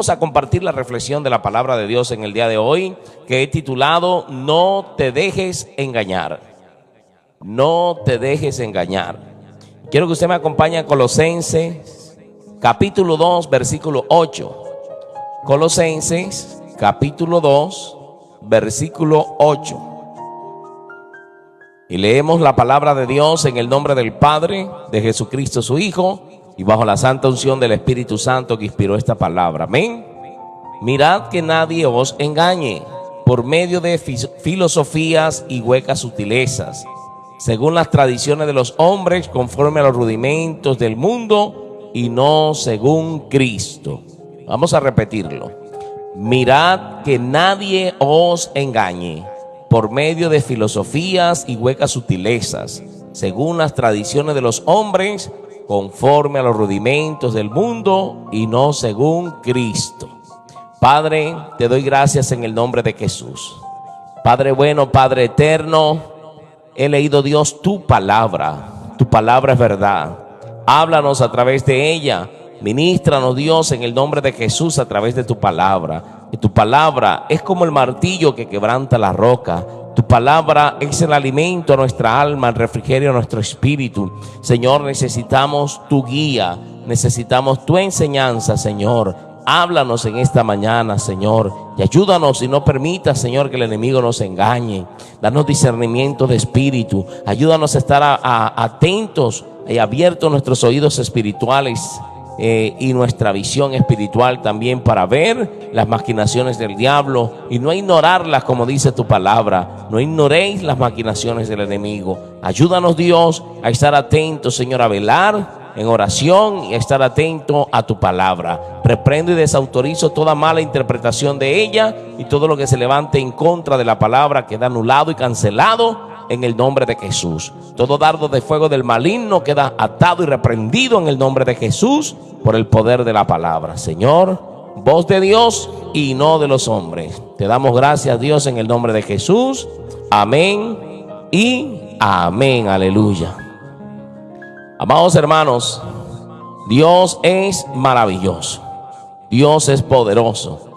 Vamos a compartir la reflexión de la palabra de Dios en el día de hoy, que he titulado No te dejes engañar. No te dejes engañar. Quiero que usted me acompañe a Colosenses capítulo 2, versículo 8. Colosenses capítulo 2, versículo 8. Y leemos la palabra de Dios en el nombre del Padre, de Jesucristo su Hijo, y bajo la santa unción del Espíritu Santo que inspiró esta palabra. Amén. Mirad que nadie os engañe por medio de filosofías y huecas sutilezas, según las tradiciones de los hombres, conforme a los rudimentos del mundo y no según Cristo. Vamos a repetirlo. Mirad que nadie os engañe por medio de filosofías y huecas sutilezas, según las tradiciones de los hombres, conforme a los rudimentos del mundo y no según Cristo. Padre, te doy gracias en el nombre de Jesús. Padre bueno, Padre eterno, he leído, Dios, tu palabra es verdad. Háblanos a través de ella, ministranos, Dios, en el nombre de Jesús a través de tu palabra. Y tu palabra es como el martillo que quebranta la roca. Tu palabra es el alimento a nuestra alma, el refrigerio a nuestro espíritu. Señor, necesitamos tu guía, necesitamos tu enseñanza, Señor. Háblanos en esta mañana, Señor, y ayúdanos y no permitas, Señor, que el enemigo nos engañe. Danos discernimiento de espíritu. Ayúdanos a estar atentos y abiertos nuestros oídos espirituales y nuestra visión espiritual también para ver las maquinaciones del diablo y no ignorarlas, como dice tu palabra. No ignoréis las maquinaciones del enemigo. Ayúdanos, Dios, a estar atentos, Señor, a velar en oración y a estar atento a tu palabra. Reprendo y desautorizo toda mala interpretación de ella, y todo lo que se levante en contra de la palabra queda anulado y cancelado en el nombre de Jesús. Todo dardo de fuego del maligno queda atado y reprendido en el nombre de Jesús por el poder de la palabra. Señor, voz de Dios y no de los hombres. Te damos gracias, Dios, en el nombre de Jesús. Amén y amén. Aleluya. Amados hermanos, Dios es maravilloso. Dios es poderoso.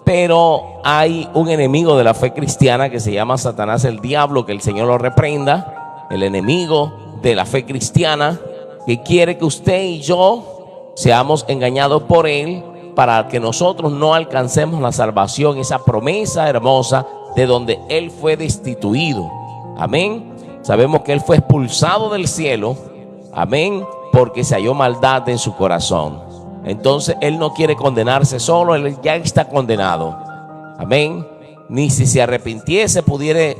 Pero hay un enemigo de la fe cristiana que se llama Satanás, el diablo, que el Señor lo reprenda. El enemigo de la fe cristiana que quiere que usted y yo seamos engañados por él para que nosotros no alcancemos la salvación, esa promesa hermosa de donde él fue destituido. Amén. Sabemos que él fue expulsado del cielo. Amén. Porque se halló maldad en su corazón. Entonces él no quiere condenarse solo, él ya está condenado. Amén. Ni si se arrepintiese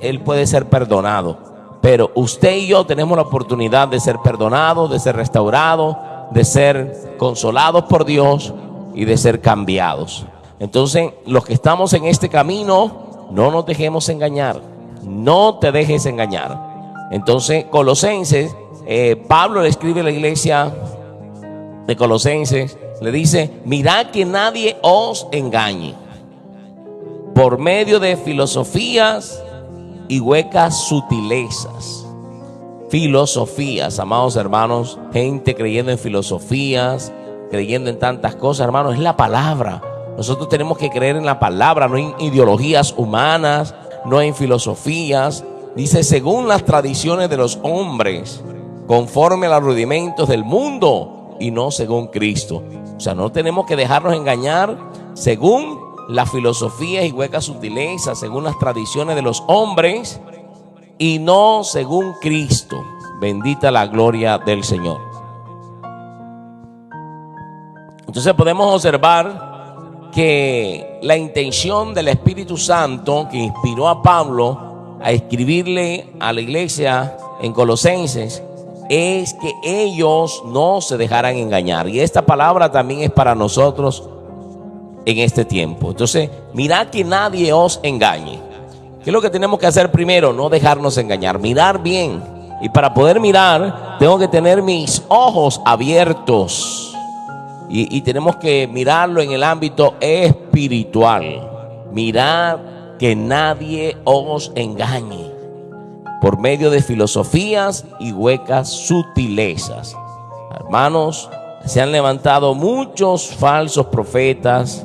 él puede ser perdonado. Pero usted y yo tenemos la oportunidad de ser perdonados, de ser restaurados, de ser consolados por Dios y de ser cambiados. Entonces, los que estamos en este camino, no nos dejemos engañar. No te dejes engañar. Entonces, Colosenses, Pablo le escribe a la iglesia de Colosenses, le dice: mirad que nadie os engañe por medio de filosofías y huecas sutilezas. Filosofías, amados hermanos, gente creyendo en filosofías, creyendo en tantas cosas, hermanos, es la palabra. Nosotros tenemos que creer en la palabra, no en ideologías humanas, no en filosofías. Dice, según las tradiciones de los hombres, conforme a los rudimentos del mundo y no según Cristo. O sea, no tenemos que dejarnos engañar según las filosofías y huecas sutilezas, según las tradiciones de los hombres y no según Cristo. Bendita la gloria del Señor. Entonces podemos observar que la intención del Espíritu Santo que inspiró a Pablo a escribirle a la iglesia en Colosenses es que ellos no se dejaran engañar. Y esta palabra también es para nosotros en este tiempo. Entonces, mirad que nadie os engañe. ¿Qué es lo que tenemos que hacer primero? No dejarnos engañar, mirar bien. Y para poder mirar, tengo que tener mis ojos abiertos. Y tenemos que mirarlo en el ámbito espiritual. Mirad que nadie os engañe por medio de filosofías y huecas sutilezas. Hermanos, se han levantado muchos falsos profetas,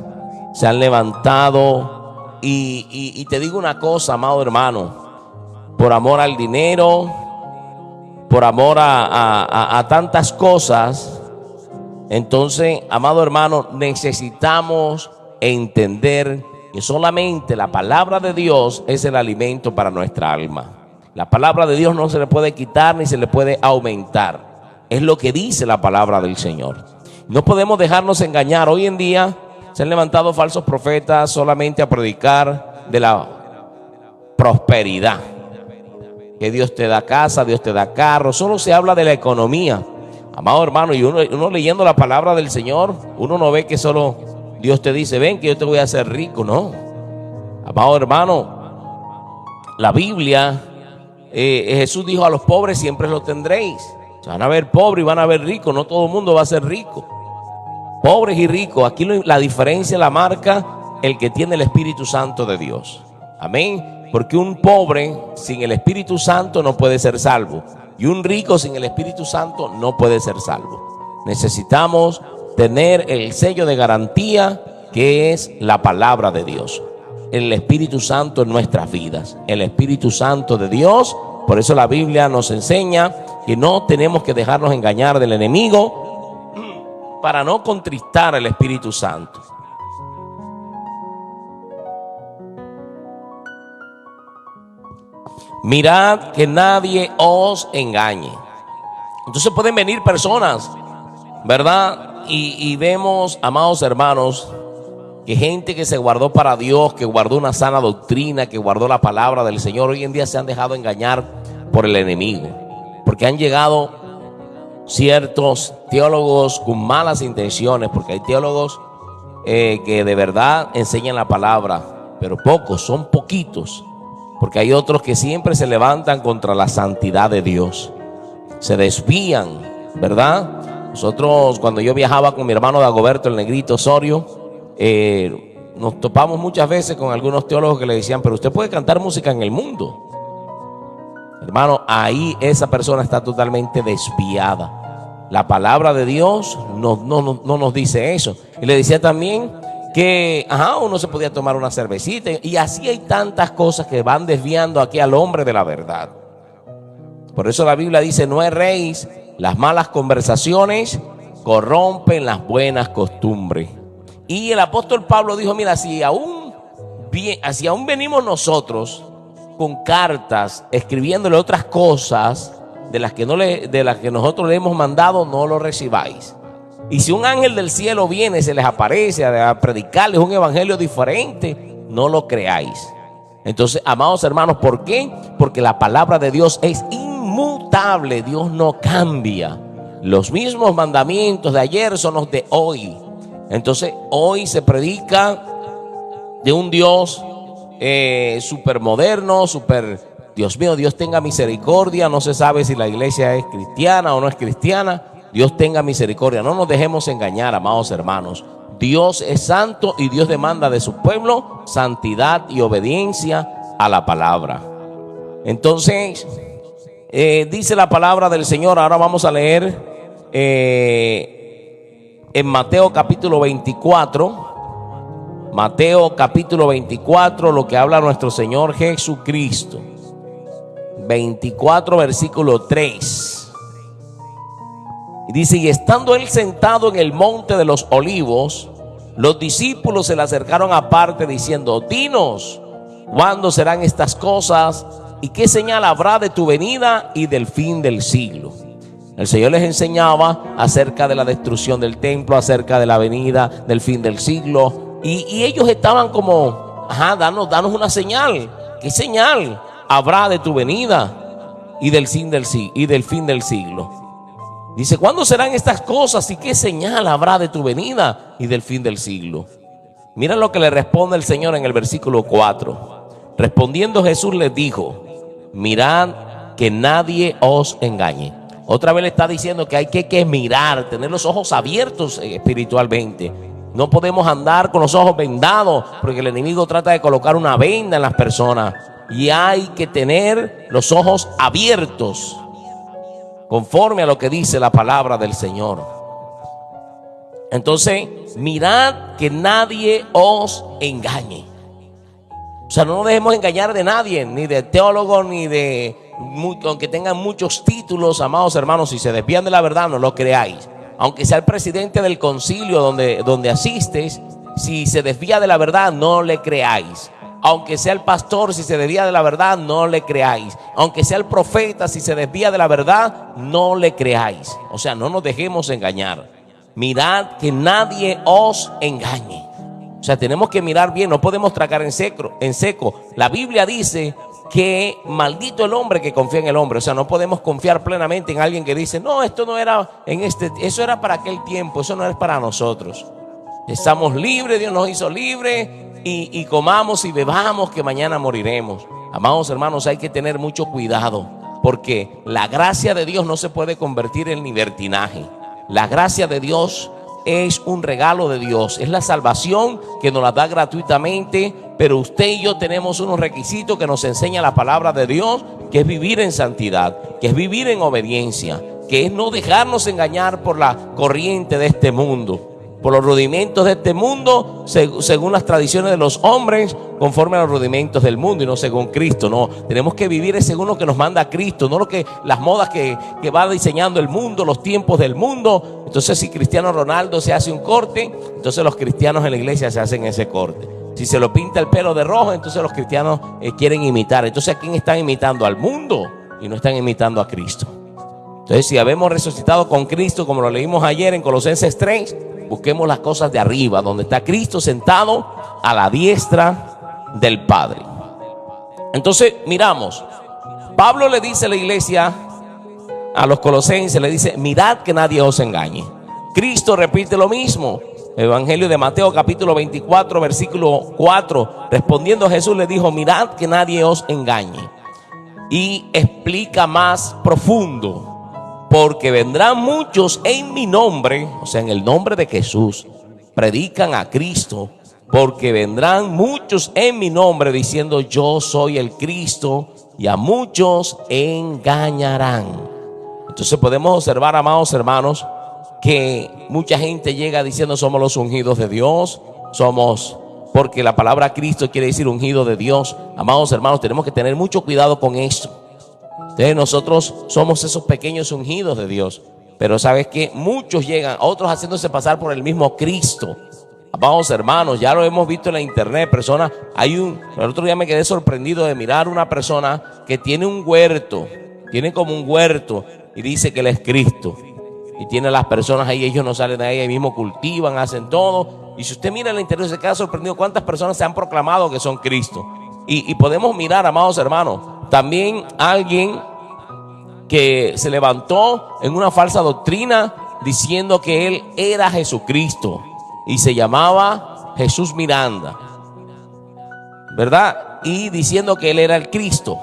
se han levantado y te digo una cosa, amado hermano, por amor al dinero, por amor a tantas cosas. Entonces, amado hermano, necesitamos entender que solamente la palabra de Dios es el alimento para nuestra alma. La palabra de Dios no se le puede quitar ni se le puede aumentar. Es lo que dice la palabra del Señor. No podemos dejarnos engañar. Hoy en día se han levantado falsos profetas solamente a predicar de la prosperidad. Que Dios te da casa, Dios te da carro. Solo se habla de la economía. Amado hermano, y uno leyendo la palabra del Señor, uno no ve que solo Dios te dice, ven que yo te voy a hacer rico. No. Amado hermano, la Biblia, Jesús dijo a los pobres siempre los tendréis. Se van a ver pobres y van a ver ricos. No todo el mundo va a ser rico. Pobres y ricos. Aquí la diferencia la marca el que tiene el Espíritu Santo de Dios. Amén. Porque un pobre sin el Espíritu Santo no puede ser salvo. Y un rico sin el Espíritu Santo no puede ser salvo. Necesitamos tener el sello de garantía que es la palabra de Dios. El Espíritu Santo en nuestras vidas. El Espíritu Santo de Dios. Por eso la Biblia nos enseña que no tenemos que dejarnos engañar del enemigo para no contristar al Espíritu Santo. Mirad que nadie os engañe. Entonces pueden venir personas, ¿verdad? Y vemos, amados hermanos, que gente que se guardó para Dios, que guardó una sana doctrina, que guardó la palabra del Señor, hoy en día se han dejado engañar por el enemigo. Porque han llegado ciertos teólogos con malas intenciones, porque hay teólogos que de verdad enseñan la palabra, pero pocos, son poquitos. Porque hay otros que siempre se levantan contra la santidad de Dios. Se desvían, ¿verdad? Nosotros, cuando yo viajaba con mi hermano Dagoberto, el Negrito Osorio, nos topamos muchas veces con algunos teólogos que le decían, pero usted puede cantar música en el mundo. Hermano, ahí esa persona está totalmente desviada. La palabra de Dios no nos dice eso. Y le decía también que uno se podía tomar una cervecita, y así hay tantas cosas que van desviando aquí al hombre de la verdad. Por eso la Biblia dice, no erréis, las malas conversaciones corrompen las buenas costumbres. Y el apóstol Pablo dijo, mira, si aún venimos nosotros con cartas escribiéndole otras cosas de las que nosotros le hemos mandado, no lo recibáis. Y si un ángel del cielo viene, se les aparece a predicarles un evangelio diferente, no lo creáis. Entonces, amados hermanos, ¿por qué? Porque la palabra de Dios es inmutable. Dios no cambia. Los mismos mandamientos de ayer son los de hoy. Entonces, hoy se predica de un Dios súper moderno, Dios mío, Dios tenga misericordia. No se sabe si la iglesia es cristiana o no es cristiana. Dios tenga misericordia. No nos dejemos engañar, amados hermanos. Dios es santo y Dios demanda de su pueblo santidad y obediencia a la palabra. Entonces, dice la palabra del Señor. Ahora vamos a leer en Mateo capítulo 24. Mateo capítulo 24, lo que habla nuestro Señor Jesucristo. 24 versículo 3. Y dice, y estando él sentado en el monte de los olivos, los discípulos se le acercaron aparte diciendo, dinos, ¿cuándo serán estas cosas? ¿Y qué señal habrá de tu venida y del fin del siglo? El Señor les enseñaba acerca de la destrucción del templo, acerca de la venida del fin del siglo. Y ellos estaban como, danos una señal. ¿Qué señal habrá de tu venida y del fin del siglo? Dice, ¿cuándo serán estas cosas y qué señal habrá de tu venida y del fin del siglo? Mira lo que le responde el Señor en el versículo 4. Respondiendo Jesús les dijo, mirad que nadie os engañe. Otra vez le está diciendo que hay que mirar, tener los ojos abiertos espiritualmente. No podemos andar con los ojos vendados, porque el enemigo trata de colocar una venda en las personas. Y hay que tener los ojos abiertos, conforme a lo que dice la palabra del Señor. Entonces, mirad que nadie os engañe. O sea, no nos dejemos engañar de nadie, ni de teólogos, ni de, aunque tengan muchos títulos, amados hermanos, si se desvían de la verdad, no lo creáis. Aunque sea el presidente del concilio donde asistes, si se desvía de la verdad, no le creáis. Aunque sea el pastor, si se desvía de la verdad, no le creáis. Aunque sea el profeta, si se desvía de la verdad, no le creáis. O sea, no nos dejemos engañar. Mirad que nadie os engañe. O sea, tenemos que mirar bien, no podemos tragar en seco. La Biblia dice que maldito el hombre que confía en el hombre. O sea, no podemos confiar plenamente en alguien que dice, no, esto no era eso era para aquel tiempo, eso no es para nosotros. Estamos libres, Dios nos hizo libres y comamos y bebamos que mañana moriremos. Amados hermanos, hay que tener mucho cuidado porque la gracia de Dios no se puede convertir en libertinaje. La gracia de Dios es un regalo de Dios, es la salvación que nos la da gratuitamente, pero usted y yo tenemos unos requisitos que nos enseña la palabra de Dios, que es vivir en santidad, que es vivir en obediencia, que es no dejarnos engañar por la corriente de este mundo, por los rudimentos de este mundo, según las tradiciones de los hombres, conforme a los rudimentos del mundo y no según Cristo. No, tenemos que vivir según lo que nos manda Cristo, no las modas que va diseñando el mundo, los tiempos del mundo. Entonces, si Cristiano Ronaldo se hace un corte, entonces los cristianos en la iglesia se hacen ese corte. Si se lo pinta el pelo de rojo, entonces los cristianos quieren imitar. Entonces, ¿a quién están imitando? Al mundo, y no están imitando a Cristo. Entonces, si habemos resucitado con Cristo, como lo leímos ayer en Colosenses 3, busquemos las cosas de arriba, donde está Cristo sentado a la diestra del Padre. Entonces, miramos, Pablo le dice a la iglesia, a los colosenses, le dice, mirad que nadie os engañe. Cristo repite lo mismo. Evangelio de Mateo capítulo 24 versículo 4, respondiendo Jesús le dijo, mirad que nadie os engañe. Y explica más profundo, porque vendrán muchos en mi nombre, o sea, en el nombre de Jesús, predican a Cristo, porque vendrán muchos en mi nombre diciendo yo soy el Cristo, y a muchos engañarán. Entonces podemos observar, amados hermanos, que mucha gente llega diciendo somos los ungidos de Dios, porque la palabra Cristo quiere decir ungido de Dios. Amados hermanos, tenemos que tener mucho cuidado con esto. Entonces nosotros somos esos pequeños ungidos de Dios, pero sabes que muchos llegan, otros haciéndose pasar por el mismo Cristo. Amados hermanos, ya lo hemos visto en la internet, personas, el otro día me quedé sorprendido de mirar una persona que tiene un huerto, tiene como un huerto y dice que él es Cristo. Y tiene las personas ahí, ellos no salen de ahí mismo, cultivan, hacen todo. Y si usted mira en el interior se queda sorprendido cuántas personas se han proclamado que son Cristo. Y podemos mirar, amados hermanos, también alguien que se levantó en una falsa doctrina diciendo que él era Jesucristo y se llamaba Jesús Miranda, ¿verdad? Y diciendo que él era el Cristo,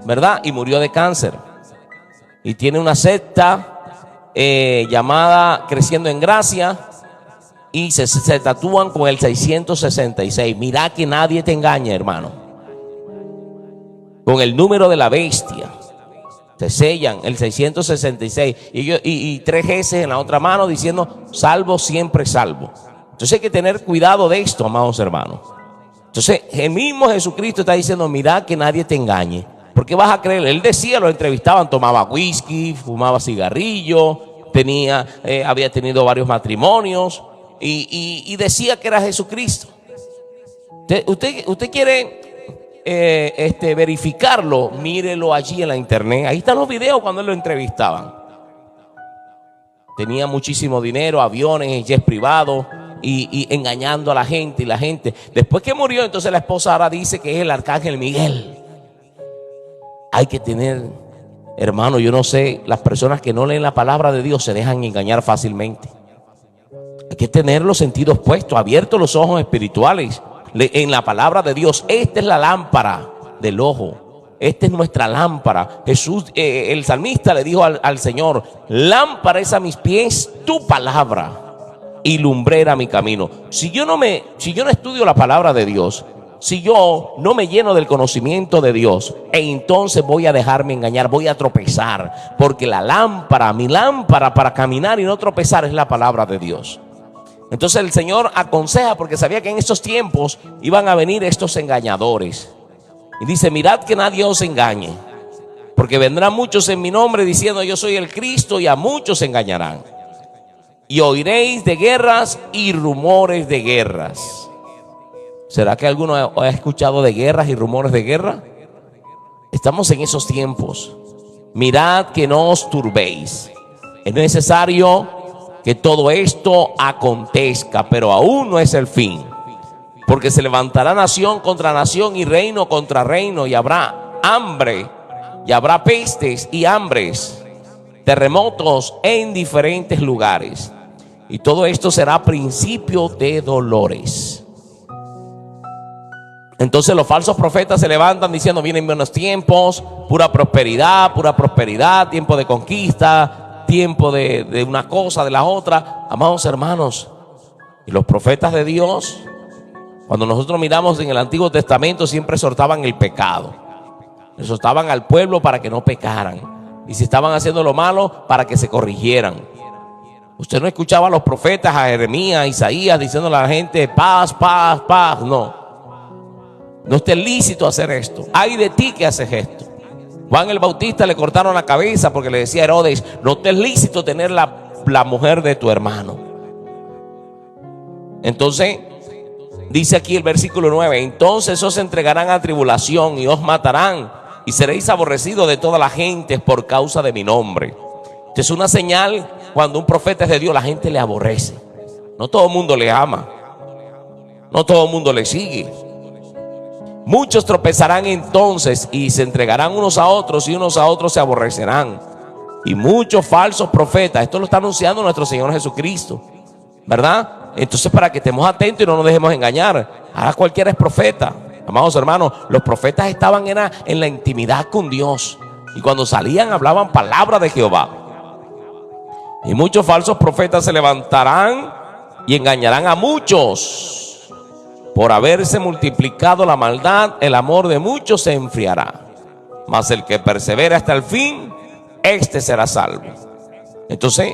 ¿verdad? Y murió de cáncer. Y tiene una secta llamada Creciendo en Gracia y se tatúan con el 666. Mira que nadie te engañe, hermano. Con el número de la bestia se sellan el 666 y 3 S en la otra mano diciendo salvo, siempre salvo. Entonces hay que tener cuidado de esto, amados hermanos. Entonces el mismo Jesucristo está diciendo mira que nadie te engañe. ¿Por qué vas a creer? Él decía, lo entrevistaban, tomaba whisky, fumaba cigarrillo, había tenido varios matrimonios y decía que era Jesucristo. Usted quiere verificarlo, mírelo allí en la internet. Ahí están los videos cuando él lo entrevistaban. Tenía muchísimo dinero, aviones, jets privados y engañando a la gente. Y la gente, después que murió, entonces la esposa ahora dice que es el arcángel Miguel. Hay que tener, hermano, yo no sé, las personas que no leen la palabra de Dios se dejan engañar fácilmente. Hay que tener los sentidos puestos, abiertos los ojos espirituales en la palabra de Dios. Esta es la lámpara del ojo, esta es nuestra lámpara. Jesús, el salmista le dijo al Señor, lámpara es a mis pies tu palabra y lumbrera mi camino. Si yo no estudio la palabra de Dios, si yo no me lleno del conocimiento de Dios, entonces voy a dejarme engañar, voy a tropezar, porque mi lámpara para caminar y no tropezar es la palabra de Dios. Entonces el Señor aconseja porque sabía que en estos tiempos iban a venir estos engañadores. Y dice, mirad que nadie os engañe, porque vendrán muchos en mi nombre diciendo yo soy el Cristo, y a muchos engañarán. Y oiréis de guerras y rumores de guerras. ¿Será que alguno ha escuchado de guerras y rumores de guerra? Estamos en esos tiempos. Mirad que no os turbéis. Es necesario que todo esto acontezca, pero aún no es el fin. Porque se levantará nación contra nación y reino contra reino, y habrá hambre, y habrá pestes y hambres, terremotos en diferentes lugares. Y todo esto será principio de dolores. Entonces los falsos profetas se levantan diciendo vienen buenos tiempos, pura prosperidad, tiempo de conquista, tiempo de una cosa, de la otra. Amados hermanos, y los profetas de Dios, cuando nosotros miramos en el Antiguo Testamento, siempre exhortaban el pecado. Exhortaban al pueblo para que no pecaran. Y si estaban haciendo lo malo, para que se corrigieran. Usted no escuchaba a los profetas, a Jeremías, a Isaías, diciéndole a la gente, paz, paz, paz. No. No es lícito hacer esto. Ay de ti que haces esto. Juan el Bautista le cortaron la cabeza porque le decía a Herodes, no te es lícito tener la mujer de tu hermano. Entonces, dice aquí el versículo 9, entonces os entregarán a tribulación y os matarán y seréis aborrecidos de toda la gente por causa de mi nombre. Esta es una señal. Cuando un profeta es de Dios, la gente le aborrece. No todo el mundo le ama. No todo el mundo le sigue. Muchos tropezarán entonces y se entregarán unos a otros y unos a otros se aborrecerán. Y muchos falsos profetas, esto lo está anunciando nuestro Señor Jesucristo, ¿verdad? Entonces para que estemos atentos y no nos dejemos engañar. Ahora cualquiera es profeta. Amados hermanos, los profetas estaban en la intimidad con Dios. Y cuando salían hablaban palabras de Jehová. Y muchos falsos profetas se levantarán y engañarán a muchos. Por haberse multiplicado la maldad, el amor de muchos se enfriará. Mas el que persevera hasta el fin, este será salvo. Entonces,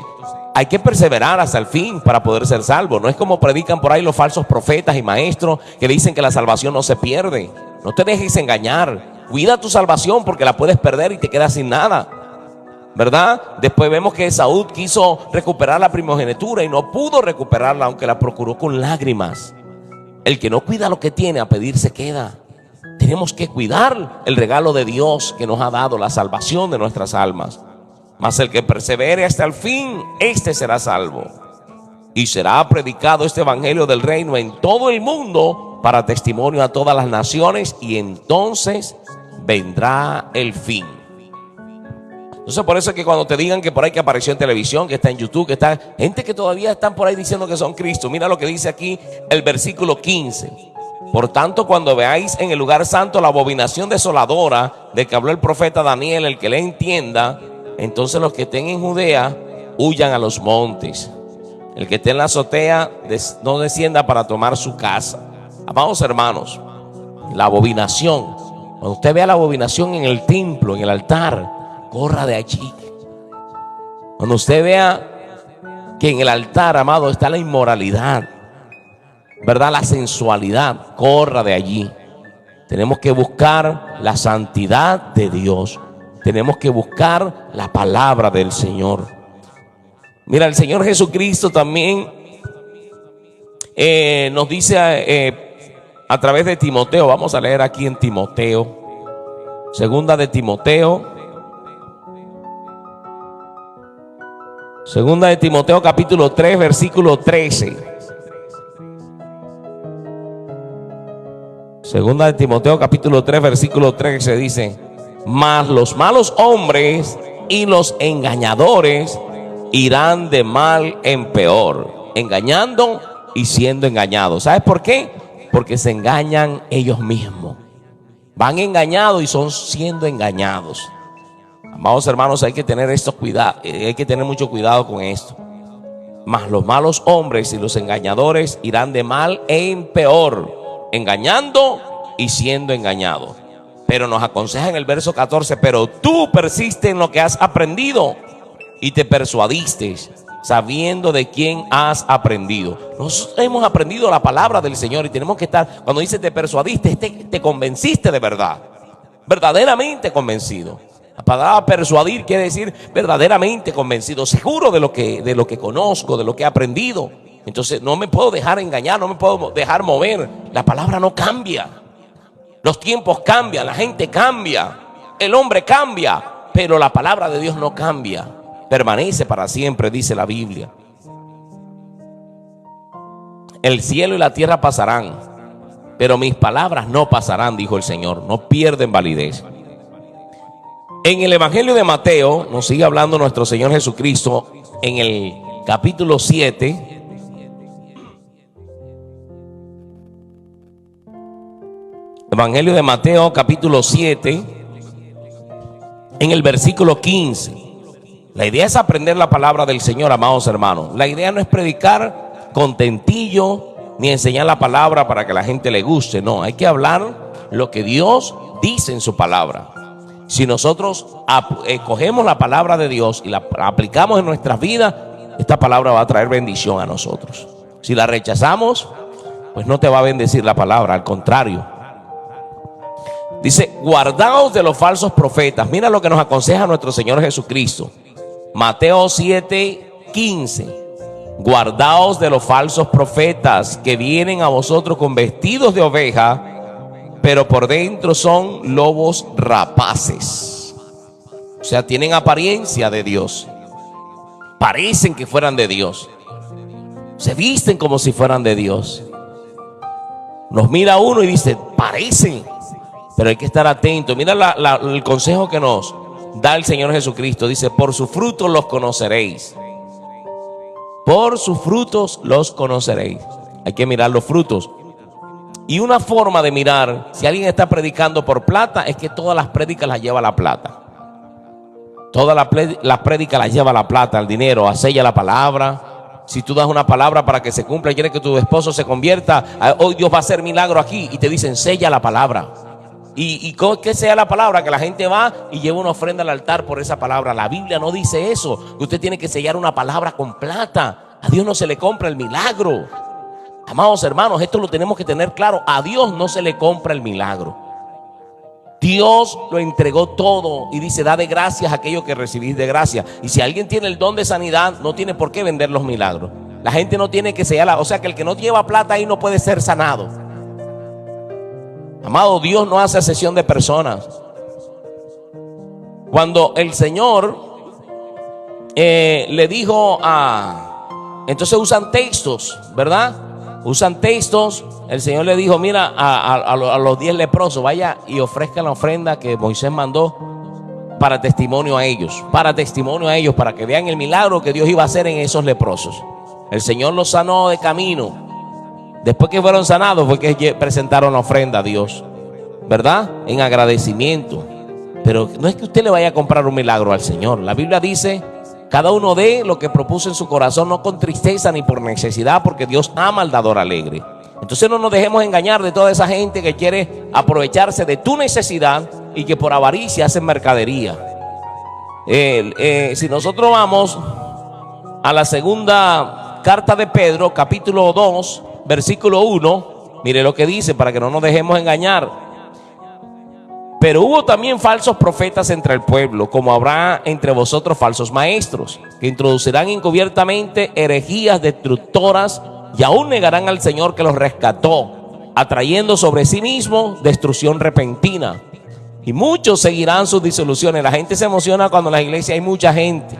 hay que perseverar hasta el fin para poder ser salvo. No es como predican por ahí los falsos profetas y maestros que dicen que la salvación no se pierde. No te dejes engañar. Cuida tu salvación porque la puedes perder y te quedas sin nada, ¿verdad? Después vemos que Esaú quiso recuperar la primogenitura y no pudo recuperarla, aunque la procuró con lágrimas. El que no cuida lo que tiene, a pedir se queda. Tenemos que cuidar el regalo de Dios que nos ha dado, la salvación de nuestras almas. Mas el que persevere hasta el fin, este será salvo. Y será predicado este evangelio del reino en todo el mundo para testimonio a todas las naciones, y entonces vendrá el fin. Entonces por eso es que cuando te digan que por ahí que apareció en televisión, que está en YouTube, que está gente que todavía están por ahí diciendo que son Cristo, mira lo que dice aquí el versículo 15. Por tanto, cuando veáis en el lugar santo la abominación desoladora de que habló el profeta Daniel, el que le entienda, entonces los que estén en Judea huyan a los montes. El que esté en la azotea no descienda para tomar su casa. Amados hermanos, la abominación, cuando usted vea la abominación en el templo, en el altar, corra de allí. Cuando usted vea que en el altar, amado, está la inmoralidad, ¿verdad? La sensualidad, corra de allí. Tenemos que buscar la santidad de Dios. Tenemos que buscar la palabra del Señor. Mira, el Señor Jesucristo también nos dice a través de Timoteo. Vamos a leer aquí en Timoteo, segunda de Timoteo capítulo 3 versículo 13. Segunda de Timoteo capítulo 3 versículo 13 dice: mas los malos hombres y los engañadores irán de mal en peor, engañando y siendo engañados. ¿Sabes por qué? Porque se engañan ellos mismos. Van engañados y son siendo engañados. Amados hermanos, hay que tener esto cuidado, hay que tener mucho cuidado con esto. Mas los malos hombres y los engañadores irán de mal en peor, engañando y siendo engañados. Pero nos aconseja en el verso 14: pero tú persiste en lo que has aprendido y te persuadiste sabiendo de quién has aprendido. Nosotros hemos aprendido la palabra del Señor y tenemos que estar, cuando dice te persuadiste, te convenciste de verdad, verdaderamente convencido. La palabra persuadir quiere decir verdaderamente convencido, seguro de lo que conozco, de lo que he aprendido. Entonces no me puedo dejar engañar, no me puedo dejar mover. La palabra no cambia. Los tiempos cambian, la gente cambia, el hombre cambia, pero la palabra de Dios no cambia. Permanece para siempre, dice la Biblia. El cielo y la tierra pasarán, pero mis palabras no pasarán, dijo el Señor, no pierden validez. En el Evangelio de Mateo nos sigue hablando nuestro Señor Jesucristo en el capítulo 7. Evangelio de Mateo capítulo 7, en el versículo 15. La idea es aprender la palabra del Señor, amados hermanos. La idea no es predicar contentillo ni enseñar la palabra para que la gente le guste. No, hay que hablar lo que Dios dice en su palabra. Si nosotros cogemos la palabra de Dios y la aplicamos en nuestras vidas, esta palabra va a traer bendición a nosotros. Si la rechazamos, pues no te va a bendecir la palabra, al contrario. Dice, guardaos de los falsos profetas. Mira lo que nos aconseja nuestro Señor Jesucristo. Mateo 7:15. Guardaos de los falsos profetas que vienen a vosotros con vestidos de oveja, pero por dentro son lobos rapaces. O sea, tienen apariencia de Dios. Parecen que fueran de Dios. Se visten como si fueran de Dios. Nos mira uno y dice, parecen. Pero hay que estar atento. Mira el consejo que nos da el Señor Jesucristo. Dice, por sus frutos los conoceréis. Por sus frutos los conoceréis. Hay que mirar los frutos. Y una forma de mirar, si alguien está predicando por plata, es que todas las prédicas las lleva la plata. Todas las prédicas las lleva la plata, el dinero, sella la palabra. Si tú das una palabra para que se cumpla y quieres que tu esposo se convierta, hoy Dios va a hacer milagro aquí, y te dicen, sella la palabra. ¿Y qué sea la palabra? Que la gente va y lleva una ofrenda al altar por esa palabra. La Biblia no dice eso, que usted tiene que sellar una palabra con plata. A Dios no se le compra el milagro. Amados hermanos, esto lo tenemos que tener claro. A Dios no se le compra el milagro. Dios lo entregó todo y dice, da de gracias a aquello que recibís de gracia. Y si alguien tiene el don de sanidad, no tiene por qué vender los milagros. La gente no tiene que sellarla. O sea que el que no lleva plata ahí no puede ser sanado. Amado, Dios no hace acepción de personas. Cuando el Señor le dijo entonces usan textos, ¿verdad? Usan textos. El Señor le dijo, mira, a los 10 leprosos, vaya y ofrezcan la ofrenda que Moisés mandó para testimonio a ellos. Para testimonio a ellos, para que vean el milagro que Dios iba a hacer en esos leprosos. El Señor los sanó de camino. Después que fueron sanados fue que presentaron la ofrenda a Dios, ¿verdad? En agradecimiento. Pero no es que usted le vaya a comprar un milagro al Señor. La Biblia dice, cada uno dé lo que propuso en su corazón, no con tristeza ni por necesidad, porque Dios ama al dador alegre. Entonces no nos dejemos engañar de toda esa gente que quiere aprovecharse de tu necesidad y que por avaricia hacen mercadería. Si nosotros vamos a la segunda carta de Pedro, capítulo 2, versículo 1, mire lo que dice para que no nos dejemos engañar. Pero hubo también falsos profetas entre el pueblo, como habrá entre vosotros falsos maestros, que introducirán encubiertamente herejías destructoras y aún negarán al Señor que los rescató, atrayendo sobre sí mismo destrucción repentina. Y muchos seguirán sus disoluciones. La gente se emociona cuando en las iglesias hay mucha gente,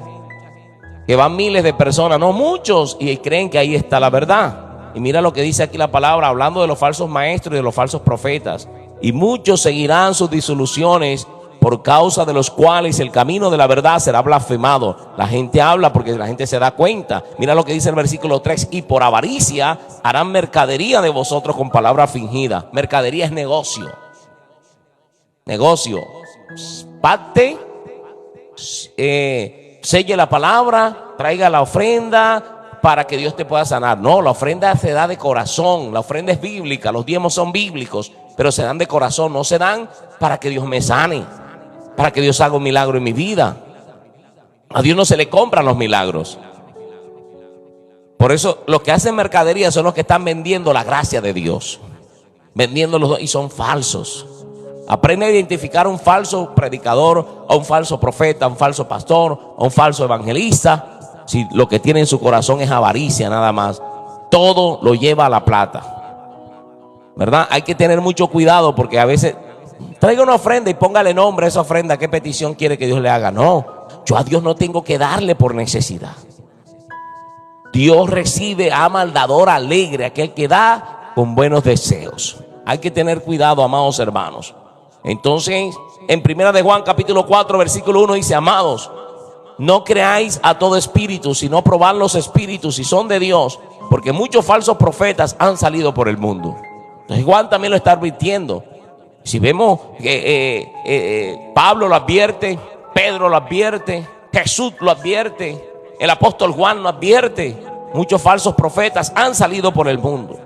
que van miles de personas, no muchos, y creen que ahí está la verdad. Y mira lo que dice aquí la palabra, hablando de los falsos maestros y de los falsos profetas. Y muchos seguirán sus disoluciones, por causa de los cuales el camino de la verdad será blasfemado. La gente habla porque la gente se da cuenta. Mira lo que dice el versículo 3. Y por avaricia harán mercadería de vosotros con palabra fingida. Mercadería es negocio. Negocio. Pacte, selle la palabra, traiga la ofrenda para que Dios te pueda sanar. No, la ofrenda se da de corazón. La ofrenda es bíblica, los diezmos son bíblicos, pero se dan de corazón, no se dan para que Dios me sane, para que Dios haga un milagro en mi vida. A Dios no se le compran los milagros. Por eso los que hacen mercadería son los que están vendiendo la gracia de Dios, vendiendo los dones, y son falsos. Aprende a identificar a un falso predicador, a un falso profeta, a un falso pastor, a un falso evangelista. Si lo que tiene en su corazón es avaricia nada más, todo lo lleva a la plata, ¿verdad? Hay que tener mucho cuidado, porque a veces traiga una ofrenda y póngale nombre a esa ofrenda. ¿Qué petición quiere que Dios le haga? No, yo a Dios no tengo que darle por necesidad. Dios recibe, ama al dador alegre, aquel que da con buenos deseos. Hay que tener cuidado, amados hermanos. Entonces, en 1 de Juan capítulo 4 versículo 1 dice: amados, no creáis a todo espíritu, sino probad los espíritus si son de Dios, porque muchos falsos profetas han salido por el mundo. Entonces Juan también lo está advirtiendo. Si vemos que Pablo lo advierte, Pedro lo advierte, Jesús lo advierte, el apóstol Juan lo advierte, muchos falsos profetas han salido por el mundo.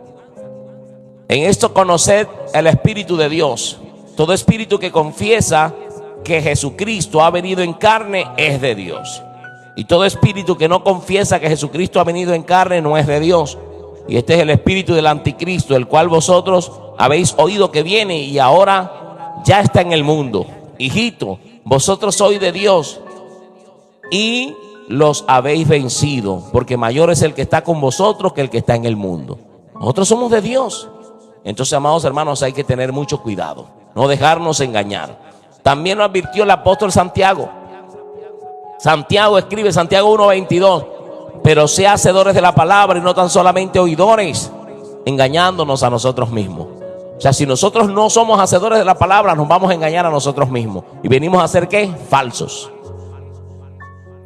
En esto conoced el Espíritu de Dios. Todo espíritu que confiesa que Jesucristo ha venido en carne es de Dios. Y todo espíritu que no confiesa que Jesucristo ha venido en carne no es de Dios. Y este es el espíritu del anticristo, el cual vosotros habéis oído que viene y ahora ya está en el mundo. Hijito, vosotros sois de Dios y los habéis vencido, porque mayor es el que está con vosotros que el que está en el mundo. Nosotros somos de Dios. Entonces, amados hermanos, hay que tener mucho cuidado, no dejarnos engañar. También lo advirtió el apóstol Santiago. Santiago escribe, Santiago 1:22: pero sea hacedores de la palabra y no tan solamente oidores, engañándonos a nosotros mismos. O sea, si nosotros no somos hacedores de la palabra, nos vamos a engañar a nosotros mismos. Y venimos a ser, ¿qué? Falsos.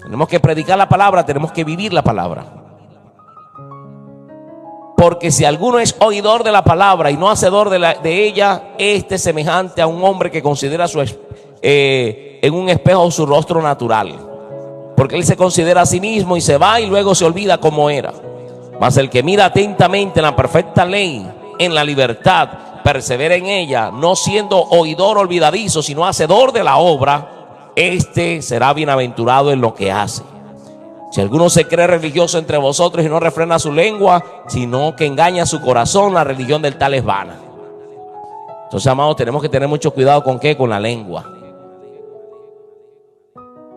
Tenemos que predicar la palabra, tenemos que vivir la palabra. Porque si alguno es oidor de la palabra y no hacedor de ella, este es semejante a un hombre que considera en un espejo su rostro natural. Porque él se considera a sí mismo y se va y luego se olvida cómo era. Mas el que mira atentamente en la perfecta ley, en la libertad, persevera en ella, no siendo oidor olvidadizo, sino hacedor de la obra, este será bienaventurado en lo que hace. Si alguno se cree religioso entre vosotros y no refrena su lengua, sino que engaña su corazón, la religión del tal es vana. Entonces, amados, tenemos que tener mucho cuidado ¿con qué? Con la lengua.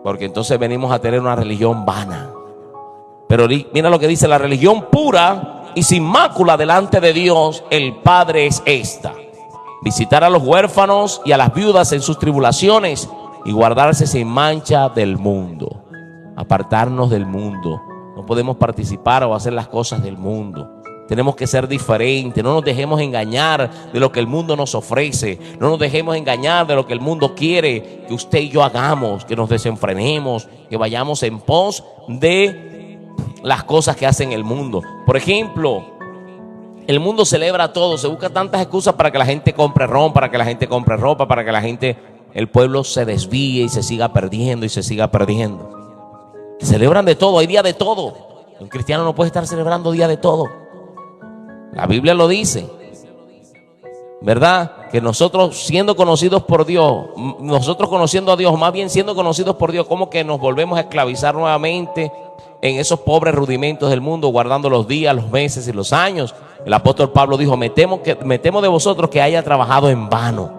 Porque entonces venimos a tener una religión vana. Pero mira lo que dice: la religión pura y sin mácula delante de Dios el Padre es esta: visitar a los huérfanos y a las viudas en sus tribulaciones y guardarse sin mancha del mundo. Apartarnos del mundo. No podemos participar o hacer las cosas del mundo. Tenemos que ser diferentes. No nos dejemos engañar de lo que el mundo nos ofrece. No nos dejemos engañar de lo que el mundo quiere que usted y yo hagamos, que nos desenfrenemos, que vayamos en pos de las cosas que hace el mundo. Por ejemplo, el mundo celebra todo, se busca tantas excusas para que la gente compre ron, para que la gente compre ropa, para que la gente, el pueblo se desvíe y se siga perdiendo y se siga perdiendo. Celebran de todo, hay día de todo. Un cristiano no puede estar celebrando día de todo. La Biblia lo dice, ¿verdad? Que nosotros siendo conocidos por Dios, nosotros conociendo a Dios, más bien siendo conocidos por Dios, como que nos volvemos a esclavizar nuevamente en esos pobres rudimentos del mundo, guardando los días, los meses y los años. El apóstol Pablo dijo: me temo de vosotros que haya trabajado en vano.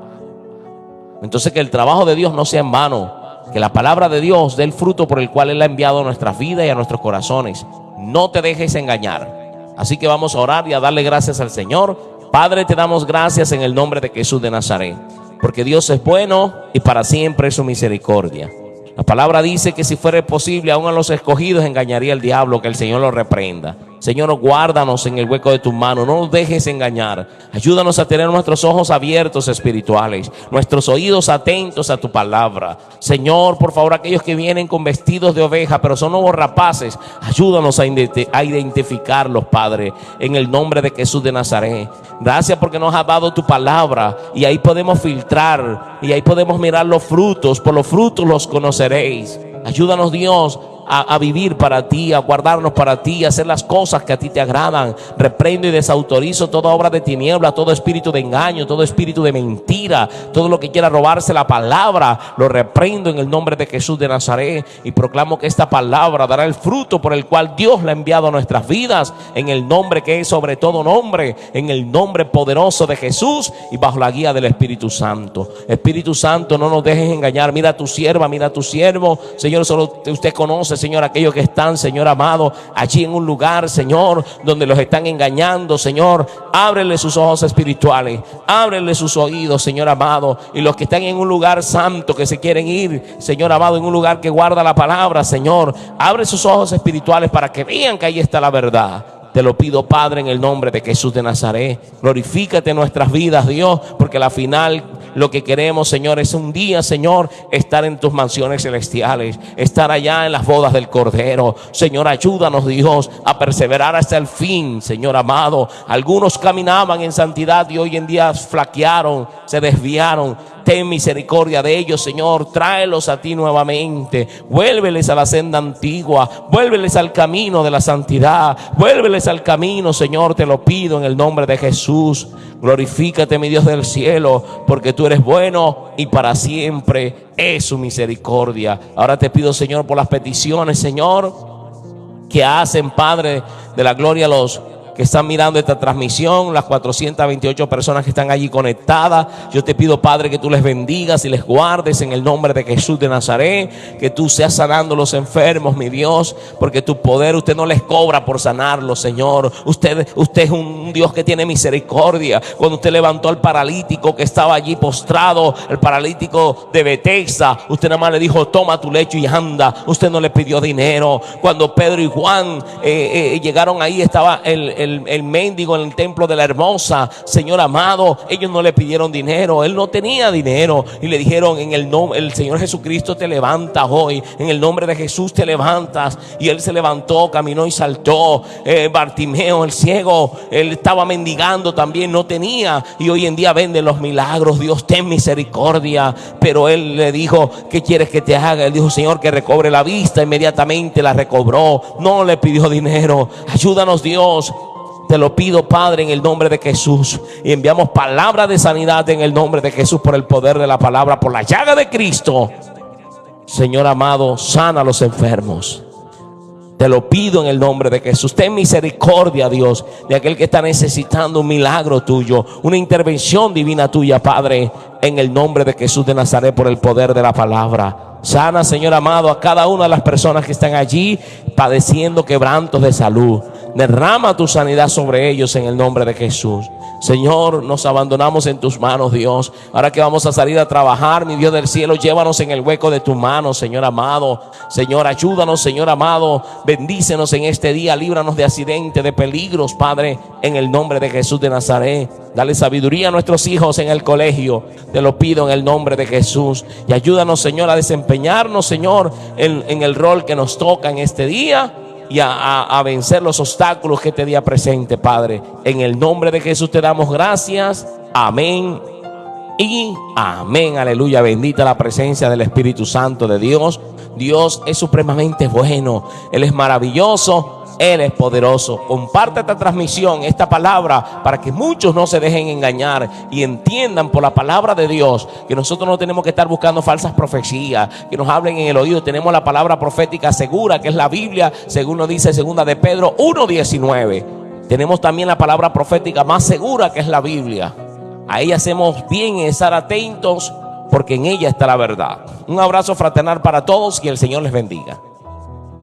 Entonces, que el trabajo de Dios no sea en vano. Que la palabra de Dios dé el fruto por el cual Él ha enviado a nuestras vidas y a nuestros corazones. No te dejes engañar. Así que vamos a orar y a darle gracias al Señor. Padre, te damos gracias en el nombre de Jesús de Nazaret, porque Dios es bueno y para siempre es su misericordia. La palabra dice que si fuera posible, aún a los escogidos engañaría el diablo, que el Señor lo reprenda. Señor, guárdanos en el hueco de tu mano, no nos dejes engañar. Ayúdanos a tener nuestros ojos abiertos espirituales, nuestros oídos atentos a tu palabra. Señor, por favor, aquellos que vienen con vestidos de oveja, pero son nuevos rapaces, ayúdanos a identificarlos, Padre, en el nombre de Jesús de Nazaret. Gracias porque nos has dado tu palabra y ahí podemos filtrar y ahí podemos mirar los frutos. Por los frutos los conoceréis. Ayúdanos, Dios, a vivir para ti, a guardarnos para ti, a hacer las cosas que a ti te agradan. Reprendo y desautorizo toda obra de tiniebla, todo espíritu de engaño, todo espíritu de mentira, todo lo que quiera robarse la palabra, lo reprendo en el nombre de Jesús de Nazaret, y proclamo que esta palabra dará el fruto por el cual Dios la ha enviado a nuestras vidas, en el nombre que es sobre todo nombre, en el nombre poderoso de Jesús y bajo la guía del Espíritu Santo. Espíritu Santo, no nos dejes engañar. Mira a tu sierva, mira a tu siervo, Señor. Solo usted conoce, Señor, aquellos que están, Señor amado, allí en un lugar, Señor, donde los están engañando, Señor. Ábrele sus ojos espirituales, ábrele sus oídos, Señor amado. Y los que están en un lugar santo, que se quieren ir, Señor amado, en un lugar que guarda la palabra, Señor, abre sus ojos espirituales para que vean que ahí está la verdad. Te lo pido, Padre, en el nombre de Jesús de Nazaret. Glorifícate en nuestras vidas, Dios, porque al final lo que queremos, Señor, es un día, Señor, estar en tus mansiones celestiales, estar allá en las bodas del Cordero. Señor, ayúdanos, Dios, a perseverar hasta el fin, Señor amado. Algunos caminaban en santidad y hoy en día flaquearon, se desviaron. Ten misericordia de ellos, Señor. Tráelos a ti nuevamente. Vuélveles a la senda antigua. Vuélveles al camino de la santidad. Vuélveles al camino, Señor. Te lo pido en el nombre de Jesús. Glorifícate, mi Dios del cielo, porque tú eres bueno y para siempre es su misericordia. Ahora te pido, Señor, por las peticiones, Señor, que hacen, Padre de la gloria, los que están mirando esta transmisión, las 428 personas que están allí conectadas. Yo te pido, Padre, que tú les bendigas y les guardes en el nombre de Jesús de Nazaret, que tú seas sanando los enfermos, mi Dios, porque tu poder usted no les cobra por sanarlos, Señor. Usted es un Dios que tiene misericordia. Cuando usted levantó al paralítico que estaba allí postrado, el paralítico de Betesda, usted nada más le dijo: toma tu lecho y anda. Usted no le pidió dinero. Cuando Pedro y Juan llegaron ahí, estaba el mendigo en el templo de la Hermosa, Señor amado, ellos no le pidieron dinero, él no tenía dinero, y le dijeron: en el nombre, el Señor Jesucristo te levanta hoy, en el nombre de Jesús te levantas. Y él se levantó, caminó y saltó. Bartimeo, el ciego, él estaba mendigando también, no tenía, y hoy en día vende los milagros. Dios, ten misericordia. Pero él le dijo: ¿qué quieres que te haga? Él dijo: Señor, que recobre la vista. Inmediatamente la recobró, no le pidió dinero. Ayúdanos, Dios. Te lo pido, Padre, en el nombre de Jesús. Y enviamos palabra de sanidad en el nombre de Jesús, por el poder de la palabra, por la llaga de Cristo. Señor amado, sana a los enfermos. Te lo pido en el nombre de Jesús. Ten misericordia, Dios, de aquel que está necesitando un milagro tuyo, una intervención divina tuya, Padre, en el nombre de Jesús de Nazaret, por el poder de la palabra. Sana, Señor amado, a cada una de las personas que están allí padeciendo quebrantos de salud. Derrama tu sanidad sobre ellos en el nombre de Jesús. Señor, nos abandonamos en tus manos, Dios. Ahora que vamos a salir a trabajar, mi Dios del cielo, llévanos en el hueco de tu mano, Señor amado. Señor, ayúdanos, Señor amado. Bendícenos en este día, líbranos de accidentes, de peligros, Padre, en el nombre de Jesús de Nazaret. Dale sabiduría a nuestros hijos en el colegio. Te lo pido en el nombre de Jesús. Y ayúdanos, Señor, a desempeñarnos, Señor, en el rol que nos toca en este día, y a vencer los obstáculos que este día presente, Padre. En el nombre de Jesús te damos gracias. Amén y amén. Aleluya. Bendita la presencia del Espíritu Santo de Dios. Dios es supremamente bueno. Él es maravilloso. Él es poderoso. Comparte esta transmisión, esta palabra, para que muchos no se dejen engañar y entiendan por la palabra de Dios que nosotros no tenemos que estar buscando falsas profecías que nos hablen en el oído. Tenemos la palabra profética segura, que es la Biblia, según nos dice 2 de Pedro 1:19. Tenemos también la palabra profética más segura, que es la Biblia. A ella hacemos bien en estar atentos, porque en ella está la verdad. Un abrazo fraternal para todos y el Señor les bendiga.